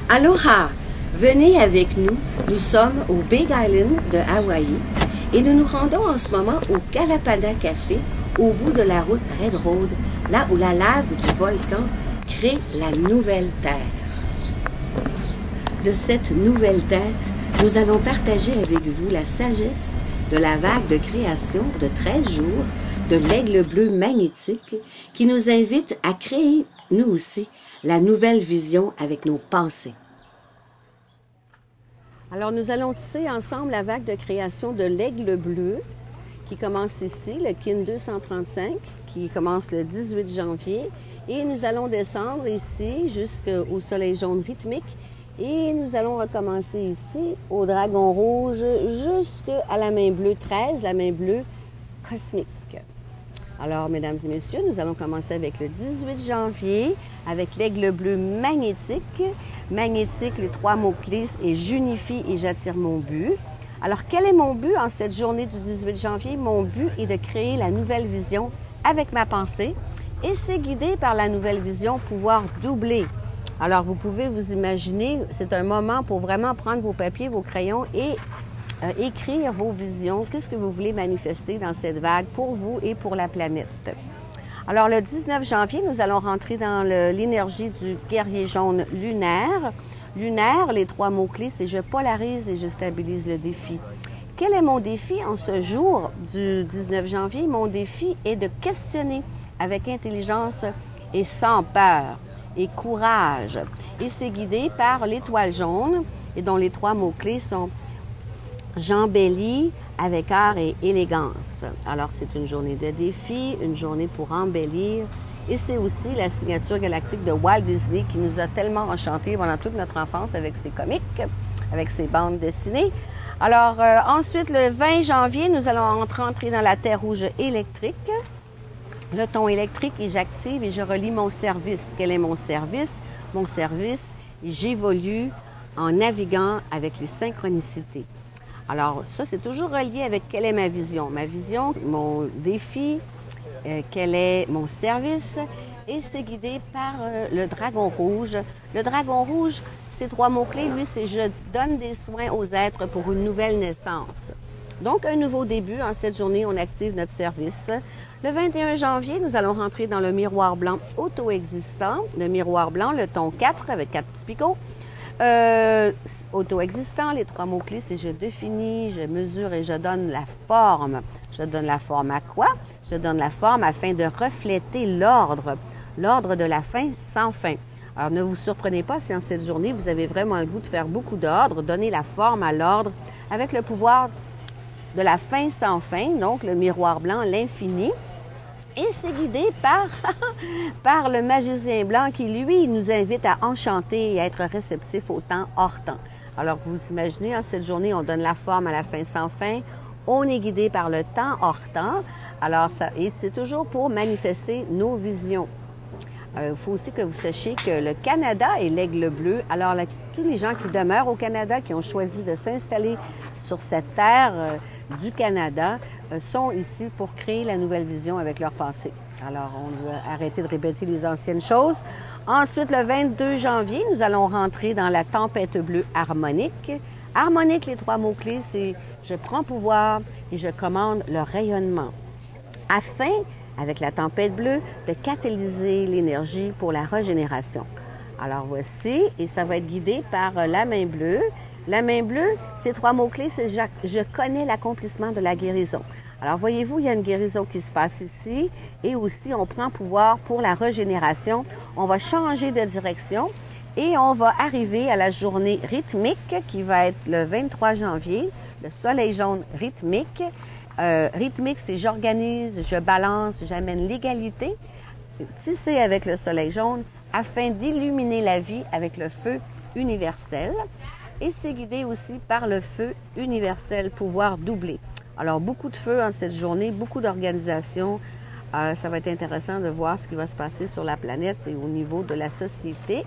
Aloha! Venez avec nous. Nous sommes au Big Island de Hawaï et nous nous rendons en ce moment au Kalapada Café, au bout de la route Red Road, là où la lave du volcan crée la nouvelle Terre. De cette nouvelle Terre, nous allons partager avec vous la sagesse de la vague de création de 13 jours de l'aigle bleu magnétique qui nous invite à créer, nous aussi, la nouvelle vision avec nos pensées. Alors, nous allons tisser ensemble la vague de création de l'aigle bleu qui commence ici, le Kin 235, qui commence le 18 janvier. Et nous allons descendre ici jusqu'au soleil jaune rythmique. Et nous allons recommencer ici au dragon rouge jusqu'à la main bleue 13, la main bleue cosmique. Alors, mesdames et messieurs, nous allons commencer avec le 18 janvier, avec l'aigle bleu magnétique. Magnétique, les 3 mots-clés, et j'unifie et j'attire mon but. Alors, quel est mon but en cette journée du 18 janvier? Mon but est de créer la nouvelle vision avec ma pensée et c'est guidé par la nouvelle vision pouvoir doubler. Alors, vous pouvez vous imaginer, c'est un moment pour vraiment prendre vos papiers, vos crayons et écrire vos visions. Qu'est-ce que vous voulez manifester dans cette vague pour vous et pour la planète? Alors, le 19 janvier, nous allons rentrer dans l'énergie du guerrier jaune lunaire. Lunaire, les 3 mots-clés, c'est « je polarise et je stabilise le défi ». Quel est mon défi en ce jour du 19 janvier? Mon défi est de questionner avec intelligence et sans peur et courage. Et c'est guidé par l'étoile jaune et dont les 3 mots-clés sont j'embellis avec art et élégance. Alors, c'est une journée de défi, une journée pour embellir. Et c'est aussi la signature galactique de Walt Disney qui nous a tellement enchantés pendant toute notre enfance avec ses comics, avec ses bandes dessinées. Alors, ensuite, le 20 janvier, nous allons rentrer dans la Terre rouge électrique. Le ton électrique et j'active et je relie mon service. Quel est mon service? Mon service, j'évolue en naviguant avec les synchronicités. Alors, ça, c'est toujours relié avec quelle est ma vision. Ma vision, mon défi, quel est mon service. Et c'est guidé par le dragon rouge. Le dragon rouge, ces 3 mots-clés, lui, c'est « je donne des soins aux êtres pour une nouvelle naissance ». Donc, un nouveau début. En cette journée, on active notre service. Le 21 janvier, nous allons rentrer dans le miroir blanc auto-existant. Le miroir blanc, le ton 4 avec 4 petits picots. Auto-existant, les 3 mots-clés, c'est « je définis, je mesure et je donne la forme ». Je donne la forme à quoi? Je donne la forme afin de refléter l'ordre. L'ordre de la fin sans fin. Alors, ne vous surprenez pas si en cette journée, vous avez vraiment le goût de faire beaucoup d'ordre, donner la forme à l'ordre avec le pouvoir de la fin sans fin, donc le miroir blanc, l'infini. Et c'est guidé par le magicien blanc qui, lui, nous invite à enchanter et à être réceptif au temps hors temps. Alors, vous imaginez, en cette journée, on donne la forme à la fin sans fin. On est guidé par le temps hors temps. Alors, c'est toujours pour manifester nos visions. Il faut aussi que vous sachiez que le Canada est l'aigle bleu. Alors, tous les gens qui demeurent au Canada, qui ont choisi de s'installer sur cette terre du Canada, sont ici pour créer la nouvelle vision avec leur pensée. Alors, on doit arrêter de répéter les anciennes choses. Ensuite, le 22 janvier, nous allons rentrer dans la tempête bleue harmonique. Harmonique, les 3 mots-clés, c'est « je prends pouvoir et je commande le rayonnement ». Afin, avec la tempête bleue, de catalyser l'énergie pour la régénération. Alors voici, et ça va être guidé par la main bleue. La main bleue, ces 3 mots-clés, c'est « je connais l'accomplissement de la guérison ». Alors voyez-vous, il y a une guérison qui se passe ici et aussi on prend pouvoir pour la régénération. On va changer de direction et on va arriver à la journée rythmique qui va être le 23 janvier, le soleil jaune rythmique. Rythmique, c'est j'organise, je balance, j'amène l'égalité, tissé avec le soleil jaune, afin d'illuminer la vie avec le feu universel. Et c'est guidé aussi par le feu universel, pouvoir doubler. Alors, beaucoup de feu en cette journée, beaucoup d'organisation. Ça va être intéressant de voir ce qui va se passer sur la planète et au niveau de la société.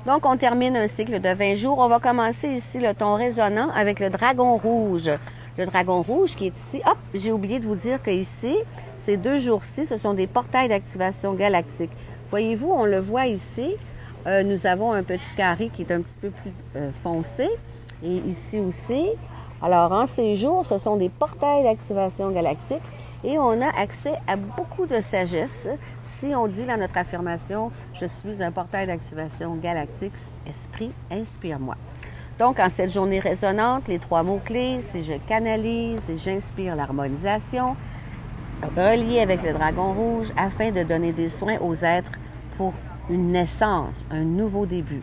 Donc, on termine un cycle de 20 jours. On va commencer ici le ton résonnant avec le dragon rouge. Le dragon rouge qui est ici. Hop, j'ai oublié de vous dire qu'ici, ces 2 jours-ci, ce sont des portails d'activation galactique. Voyez-vous, on le voit ici. nous avons un petit carré qui est un petit peu plus foncé. Et ici aussi. Alors, en ces jours, ce sont des portails d'activation galactique et on a accès à beaucoup de sagesse. Si on dit dans notre affirmation, « Je suis un portail d'activation galactique, esprit, inspire-moi ». Donc, en cette journée résonante, les 3 mots-clés, c'est « Je canalise et j'inspire l'harmonisation », relié avec le dragon rouge afin de donner des soins aux êtres pour une naissance, un nouveau début.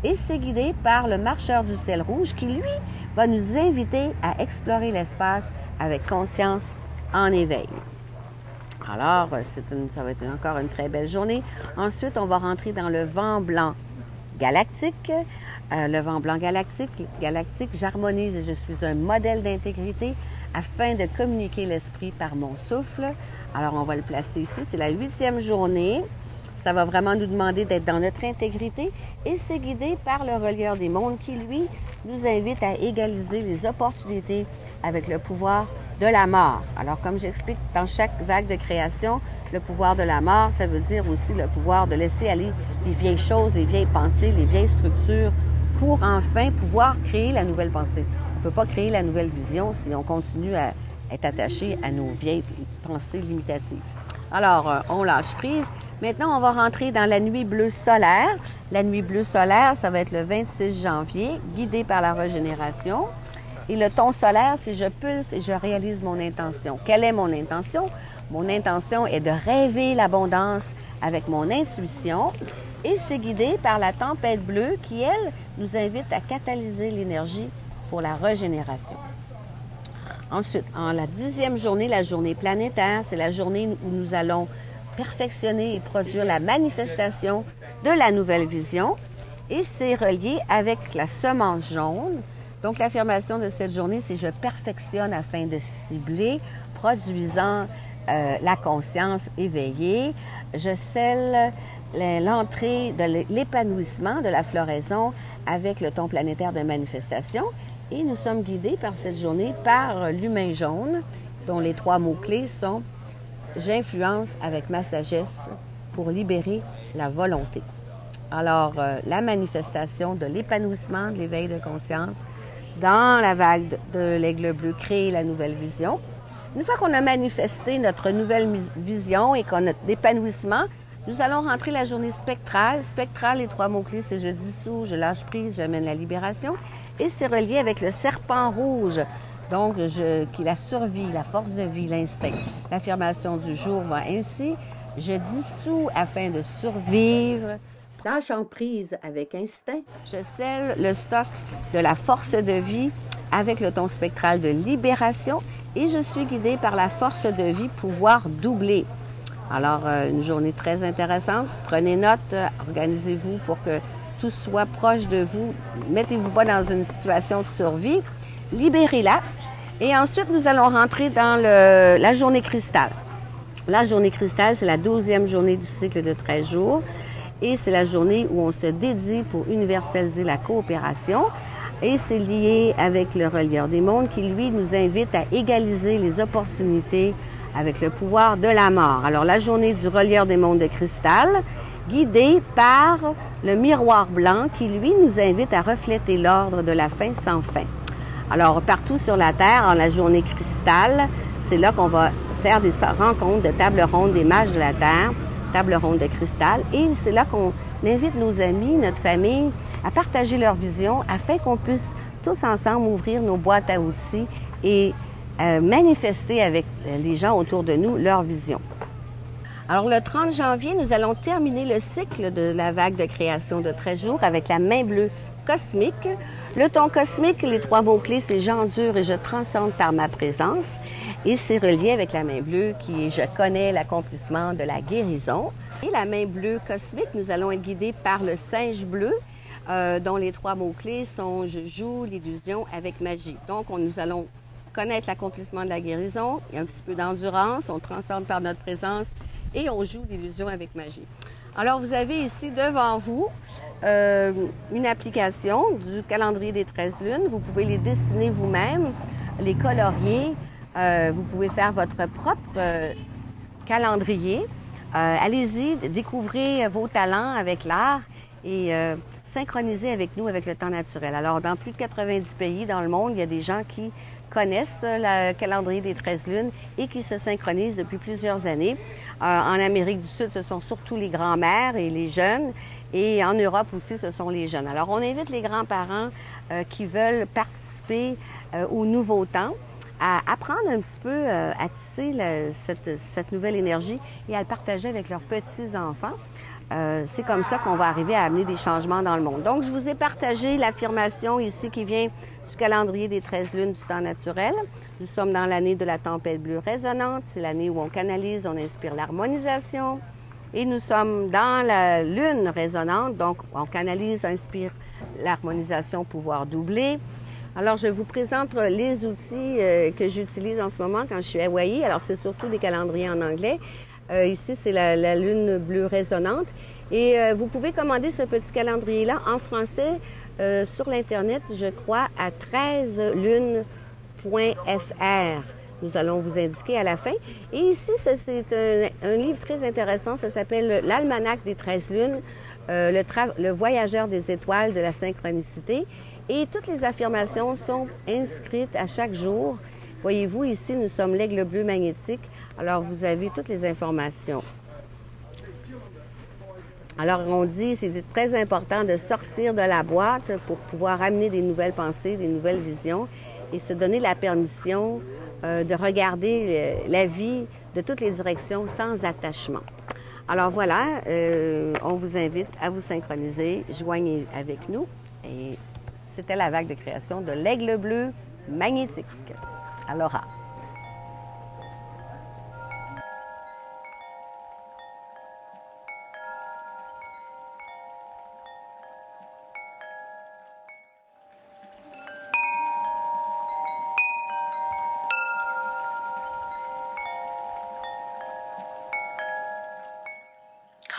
Et c'est guidé par le marcheur du ciel rouge qui, lui, va nous inviter à explorer l'espace avec conscience en éveil. Alors, ça va être encore une très belle journée. Ensuite, on va rentrer dans le vent blanc galactique. Le vent blanc galactique, j'harmonise et je suis un modèle d'intégrité afin de communiquer l'esprit par mon souffle. Alors, on va le placer ici. C'est la 8e journée. Ça va vraiment nous demander d'être dans notre intégrité et c'est guidé par le relieur des mondes qui, lui, nous invite à égaliser les opportunités avec le pouvoir de la mort. Alors, comme j'explique dans chaque vague de création, le pouvoir de la mort, ça veut dire aussi le pouvoir de laisser aller les vieilles choses, les vieilles pensées, les vieilles structures pour enfin pouvoir créer la nouvelle pensée. On ne peut pas créer la nouvelle vision si on continue à être attaché à nos vieilles pensées limitatives. Alors, on lâche prise. Maintenant, on va rentrer dans la nuit bleue solaire. La nuit bleue solaire, ça va être le 26 janvier, guidé par la régénération. Et le ton solaire, c'est je pulse et je réalise mon intention. Quelle est mon intention? Mon intention est de rêver l'abondance avec mon intuition. Et c'est guidé par la tempête bleue qui, elle, nous invite à catalyser l'énergie pour la régénération. Ensuite, en la 10e journée, la journée planétaire, c'est la journée où nous allons perfectionner et produire la manifestation de la nouvelle vision. Et c'est relié avec la semence jaune. Donc, l'affirmation de cette journée, c'est « Je perfectionne afin de cibler, produisant la conscience éveillée. Je scelle l'entrée de l'épanouissement de la floraison avec le ton planétaire de manifestation. » Et nous sommes guidés par cette journée par l'humain jaune, dont les 3 mots-clés sont « J'influence avec ma sagesse pour libérer la volonté ». Alors, la manifestation de l'épanouissement, de l'éveil de conscience, dans la vague de l'aigle bleu, créer la nouvelle vision. Une fois qu'on a manifesté notre nouvelle vision et qu'on a l'épanouissement, nous allons rentrer la journée spectrale. Spectrale, les 3 mots-clés, c'est « Je dissous, je lâche prise, j'amène la libération ». Et c'est relié avec le serpent rouge, donc qui est la survie, la force de vie, l'instinct. L'affirmation du jour va ainsi « Je dissous afin de survivre, lâchant prise avec instinct. Je scelle le stock de la force de vie avec le ton spectral de libération et je suis guidée par la force de vie pouvoir doubler. » Alors, une journée très intéressante. Prenez note, organisez-vous pour que tout soit proche de vous. Mettez-vous pas dans une situation de survie. Libérez-la. Et ensuite, nous allons rentrer dans la journée cristal. La journée cristal, c'est la 12e journée du cycle de 13 jours. Et c'est la journée où on se dédie pour universaliser la coopération. Et c'est lié avec le relieur des mondes qui, lui, nous invite à égaliser les opportunités avec le pouvoir de la mort. Alors, la journée du relieur des mondes de cristal, guidée par le miroir blanc qui, lui, nous invite à refléter l'ordre de la fin sans fin. Alors, partout sur la Terre, en la journée cristal, c'est là qu'on va faire des rencontres de table ronde des mages de la Terre, table ronde de cristal, et c'est là qu'on invite nos amis, notre famille, à partager leur vision afin qu'on puisse tous ensemble ouvrir nos boîtes à outils et manifester avec les gens autour de nous leur vision. Alors, le 30 janvier, nous allons terminer le cycle de la vague de création de 13 jours avec la main bleue cosmique. Le ton cosmique, les 3 mots-clés, c'est « J'endure et je transcende par ma présence ». Et c'est relié avec la main bleue qui est « Je connais l'accomplissement de la guérison ». Et la main bleue cosmique, nous allons être guidés par le singe bleu, dont les 3 mots-clés sont « Je joue l'illusion avec magie ». Donc, nous allons connaître l'accomplissement de la guérison, il y a un petit peu d'endurance, on transcende par notre présence et on joue l'illusion avec magie. Alors, vous avez ici devant vous une application du calendrier des 13 lunes. Vous pouvez les dessiner vous-même, les colorier. Vous pouvez faire votre propre calendrier. Allez-y, découvrez vos talents avec l'art et synchroniser avec nous, avec le temps naturel. Alors, dans plus de 90 pays dans le monde, il y a des gens qui connaissent le calendrier des 13 lunes et qui se synchronisent depuis plusieurs années. En Amérique du Sud, ce sont surtout les grands-mères et les jeunes. Et en Europe aussi, ce sont les jeunes. Alors, on invite les grands-parents qui veulent participer au nouveau temps à apprendre un petit peu à tisser cette nouvelle énergie et à le partager avec leurs petits-enfants. C'est comme ça qu'on va arriver à amener des changements dans le monde. Donc, je vous ai partagé l'affirmation ici qui vient du calendrier des 13 lunes du temps naturel. Nous sommes dans l'année de la tempête bleue résonante. C'est l'année où on canalise, on inspire l'harmonisation. Et nous sommes dans la lune résonante, donc on canalise, inspire l'harmonisation, pouvoir doubler. Alors, je vous présente les outils que j'utilise en ce moment quand je suis à Hawaï. Alors, c'est surtout des calendriers en anglais. Ici, c'est la lune bleue résonante. Et vous pouvez commander ce petit calendrier-là en français sur l'Internet, je crois, à 13lunes.fr. Nous allons vous indiquer à la fin. Et ici, c'est un livre très intéressant. Ça s'appelle l'Almanach des 13 lunes, le voyageur des étoiles de la synchronicité. Et toutes les affirmations sont inscrites à chaque jour. Voyez-vous, ici, nous sommes l'aigle bleu magnétique. Alors, vous avez toutes les informations. Alors, on dit c'est très important de sortir de la boîte pour pouvoir amener des nouvelles pensées, des nouvelles visions et se donner la permission de regarder la vie de toutes les directions sans attachement. Alors voilà, on vous invite à vous synchroniser, joignez avec nous. Et c'était la vague de création de l'aigle bleu magnétique. Aloha!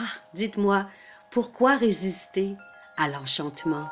Ah, dites-moi, pourquoi résister à l'enchantement?